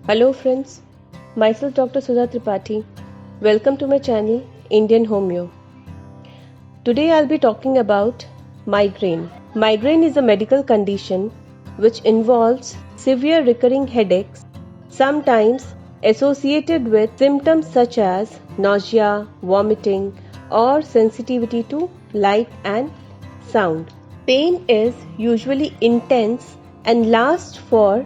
Hello friends, myself Dr. Sudha Tripathi. Welcome to my channel Indian Homeo. Today I'll be talking about migraine. Migraine is a medical condition which involves severe recurring headaches, sometimes associated with symptoms such as nausea, vomiting, or sensitivity to light and sound. Pain is usually intense and lasts for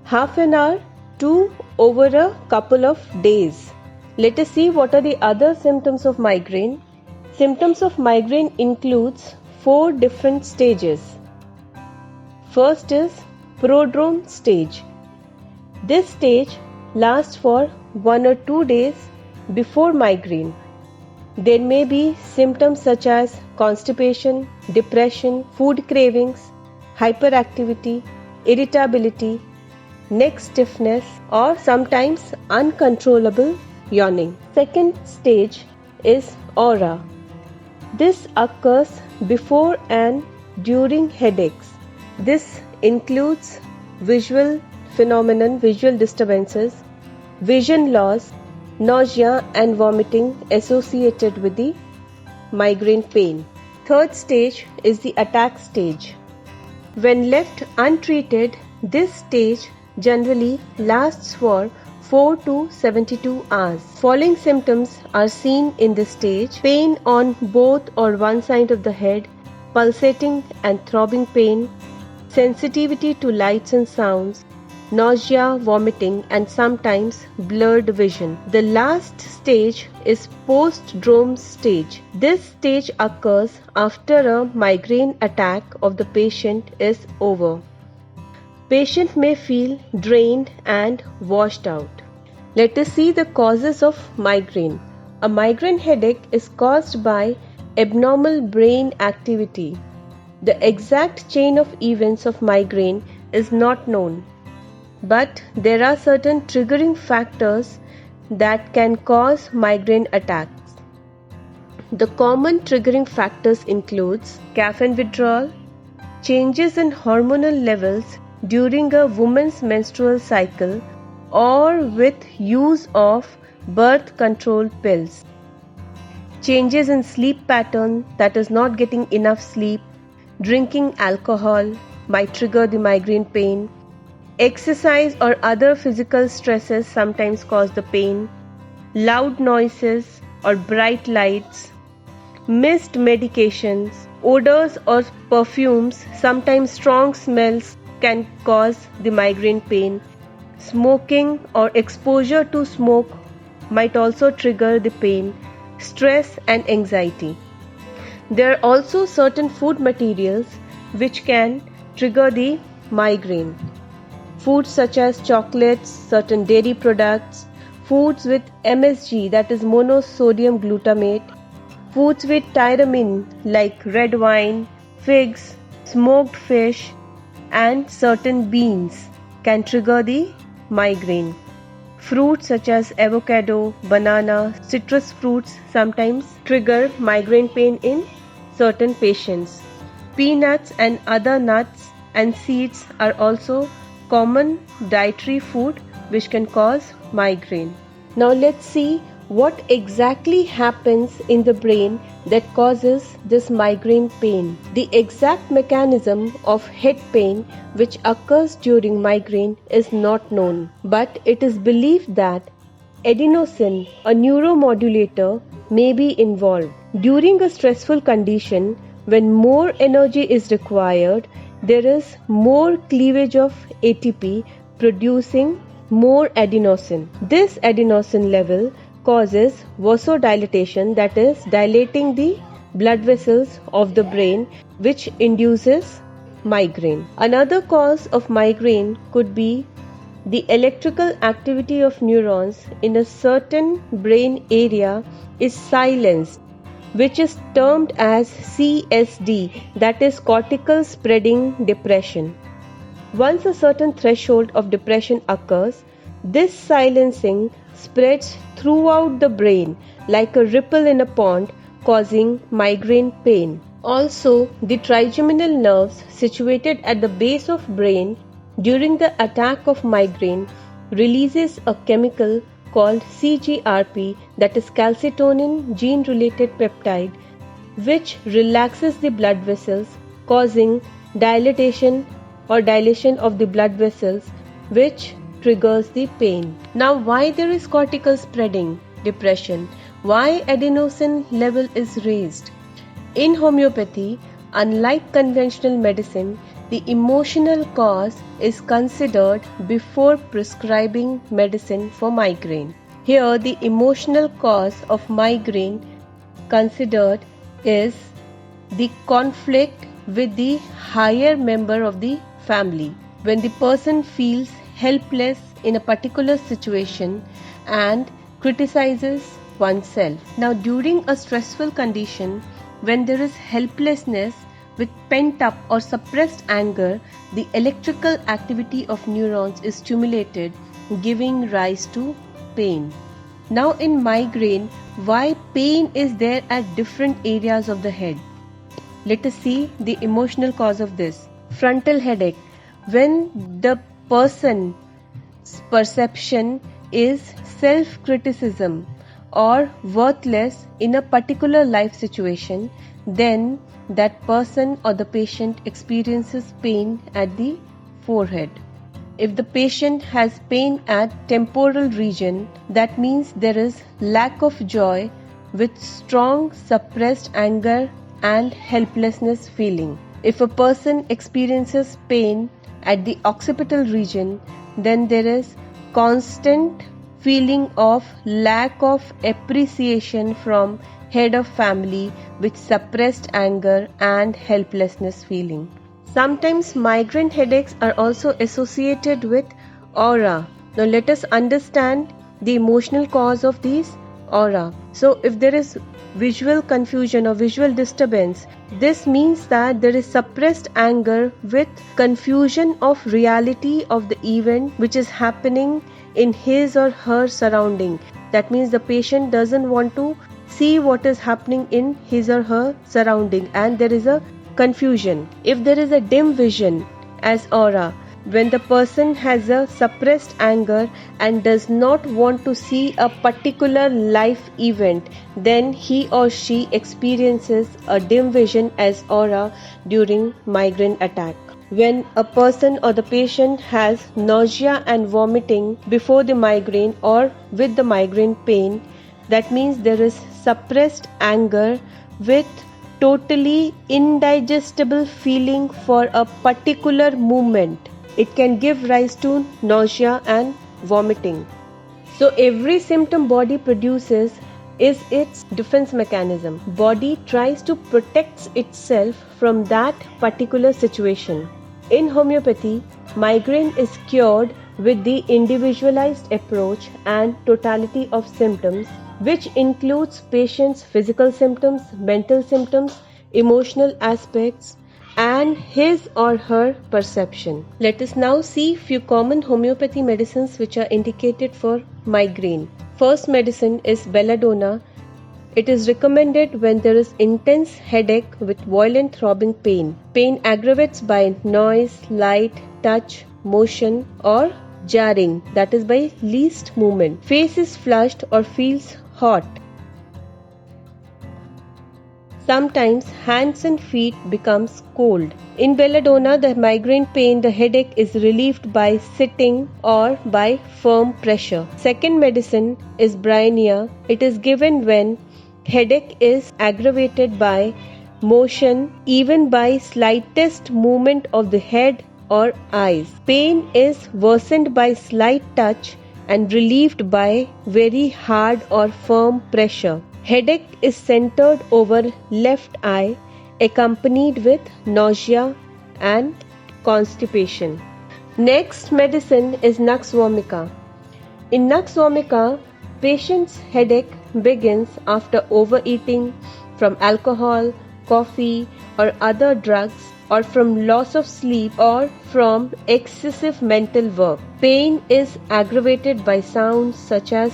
half an hour to over a couple of days. Let us see what are the other symptoms of migraine. Symptoms of migraine includes 4 different stages. First is prodrome stage. This stage lasts for 1 or 2 days before migraine. There may be symptoms such as constipation, depression, food cravings, hyperactivity, irritability, neck stiffness, or sometimes uncontrollable yawning. Second stage is aura. This occurs before and during headaches. This includes visual phenomenon, visual disturbances, vision loss, nausea and vomiting associated with the migraine pain. Third stage is the attack stage. When left untreated, this stage generally lasts for 4 to 72 hours. Following symptoms are seen in this stage: pain on both or one side of the head, pulsating and throbbing pain, sensitivity to lights and sounds, nausea, vomiting, and sometimes blurred vision. The last stage is post-drome stage. This stage occurs after a migraine attack of the patient is over. Patient may feel drained and washed out. Let us see the causes of migraine. A migraine headache is caused by abnormal brain activity. The exact chain of events of migraine is not known, but there are certain triggering factors that can cause migraine attacks. The common triggering factors includes caffeine withdrawal, changes in hormonal levels during a woman's menstrual cycle, or with use of birth control pills. Changes in sleep pattern, that is not getting enough sleep, drinking alcohol might trigger the migraine pain. Exercise or other physical stresses sometimes cause the pain. Loud noises or bright lights, missed medications, odors or perfumes, sometimes strong smells can cause the migraine pain. Smoking or exposure to smoke might also trigger the pain. Stress and anxiety. There are also certain food materials which can trigger the migraine. Foods such as chocolates, certain dairy products, foods with MSG, that is monosodium glutamate, foods with tyramine like red wine, figs, smoked fish, and certain beans can trigger the migraine. Fruits such as avocado, banana, citrus fruits sometimes trigger migraine pain in certain patients. Peanuts and other nuts and seeds are also common dietary food which can cause migraine. Now let's see what exactly happens in the brain that causes this migraine pain. The exact mechanism of head pain which occurs during migraine is not known, but it is believed that adenosine, a neuromodulator, may be involved. During a stressful condition, when more energy is required, there is more cleavage of ATP, producing more adenosine. This adenosine level causes vasodilatation, that is dilating the blood vessels of the brain, which induces migraine. Another cause of migraine could be the electrical activity of neurons in a certain brain area is silenced, which is termed as CSD, that is cortical spreading depression. Once a certain threshold of depression occurs, this silencing spreads throughout the brain like a ripple in a pond, causing migraine pain. Also, the trigeminal nerves situated at the base of brain during the attack of migraine releases a chemical called CGRP, that is calcitonin gene-related peptide, which relaxes the blood vessels, causing dilation of the blood vessels, which triggers the pain. Now, why there is cortical spreading, depression? Why adenosine level is raised? In homeopathy, unlike conventional medicine, the emotional cause is considered before prescribing medicine for migraine. Here, the emotional cause of migraine considered is the conflict with the higher member of the family. When the person feels helpless in a particular situation and criticizes oneself. Now, during a stressful condition, when there is helplessness with pent up or suppressed anger, the electrical activity of neurons is stimulated, giving rise to pain. Now, in migraine, why pain is there at different areas of the head? Let us see the emotional cause of this. Frontal headache. When the person's perception is self-criticism or worthless in a particular life situation, then that person or the patient experiences pain at the forehead. If the patient has pain at temporal region, that means there is lack of joy with strong suppressed anger and helplessness feeling. If a person experiences pain at the occipital region, then there is constant feeling of lack of appreciation from head of family with suppressed anger and helplessness feeling. Sometimes migraine headaches are also associated with aura. Now let us understand the emotional cause of these aura. So if there is visual confusion or visual disturbance, this means that there is suppressed anger with confusion of reality of the event which is happening in his or her surrounding. That means the patient doesn't want to see what is happening in his or her surrounding, and there is a confusion. If there is a dim vision as aura, when the person has a suppressed anger and does not want to see a particular life event, then he or she experiences a dim vision as aura during migraine attack. When a person or the patient has nausea and vomiting before the migraine or with the migraine pain, that means there is suppressed anger with totally indigestible feeling for a particular movement. It can give rise to nausea and vomiting. So every symptom body produces is its defense mechanism. Body tries to protect itself from that particular situation. In homeopathy, migraine is cured with the individualized approach and totality of symptoms, which includes patient's physical symptoms, mental symptoms, emotional aspects, and his or her perception. Let us now see few common homeopathy medicines which are indicated for migraine. First medicine is belladonna. It is recommended when there is intense headache with violent throbbing pain. Pain aggravates by noise, light, touch, motion, or jarring, that is by least movement. Face is flushed or feels hot. Sometimes hands and feet becomes cold. In belladonna, the migraine pain, the headache is relieved by sitting or by firm pressure. Second medicine is bryonia. It is given when headache is aggravated by motion, even by slightest movement of the head or eyes. Pain is worsened by slight touch and relieved by very hard or firm pressure. Headache is centered over left eye, accompanied with nausea and constipation. Next medicine is Nux vomica. In Nux vomica, patient's headache begins after overeating, from alcohol, coffee, or other drugs, or from loss of sleep, or from excessive mental work. Pain is aggravated by sounds such as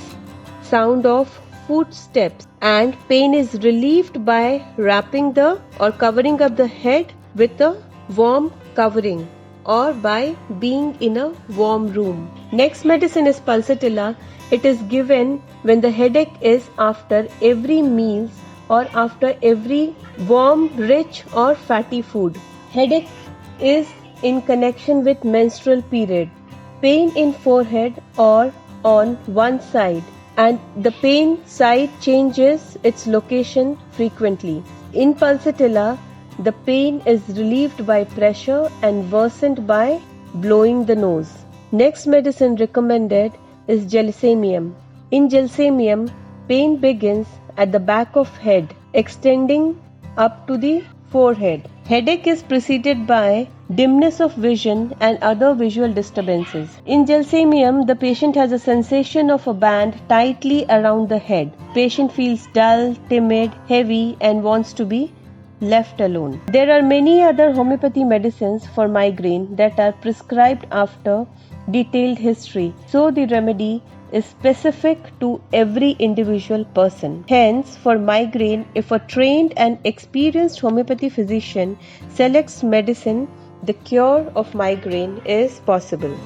sound of footsteps, and pain is relieved by wrapping the or covering up the head with a warm covering. or by being in a warm room. Next medicine is Pulsatilla. It is given when the headache is after every meals or after every warm, rich or fatty food. Headache is in connection with menstrual period, pain in forehead or on one side, and the pain side changes its location frequently. In Pulsatilla, the pain is relieved by pressure and worsened by blowing the nose. Next medicine recommended is Gelsemium. In Gelsemium, pain begins at the back of head, extending up to the forehead. Headache is preceded by dimness of vision and other visual disturbances. In Gelsemium, the patient has a sensation of a band tightly around the head. Patient feels dull, timid, heavy and wants to be left alone. There are many other homeopathy medicines for migraine that are prescribed after detailed history, so the remedy is specific to every individual person. Hence, for migraine, if a trained and experienced homeopathy physician selects medicine, the cure of migraine is possible.